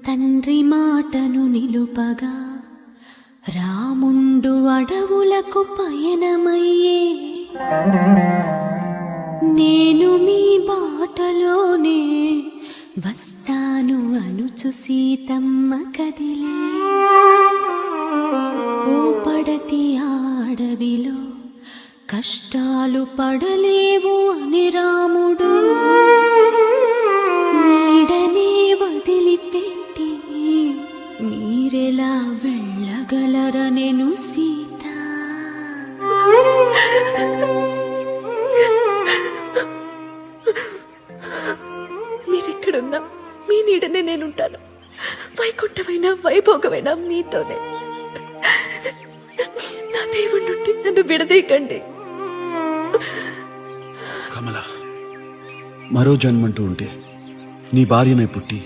తండ్రి మాటను నిలుపగా రాముండు అడవులకు పయనమయ్యే నేను మీ బాటలోనే వస్తాను అనుచు సీతమ్మ కదిలే ఓ పడతి అడవిలో కష్టాలు పడలేవు అని రాముడు నీడనే వదిలిపెట్టి మీరెలా వెళ్ళగలరనెను సీత. మీరెక్కడున్నా మీ నీడనే నేనుంటాను. వైకుంఠమైన వైభోగమైన మీతోనే. నా దేవుడి నుండి నన్ను విడదీయకండి. కమల, మరో జన్మంటూ ఉంటే నీ భార్యనై పుట్టి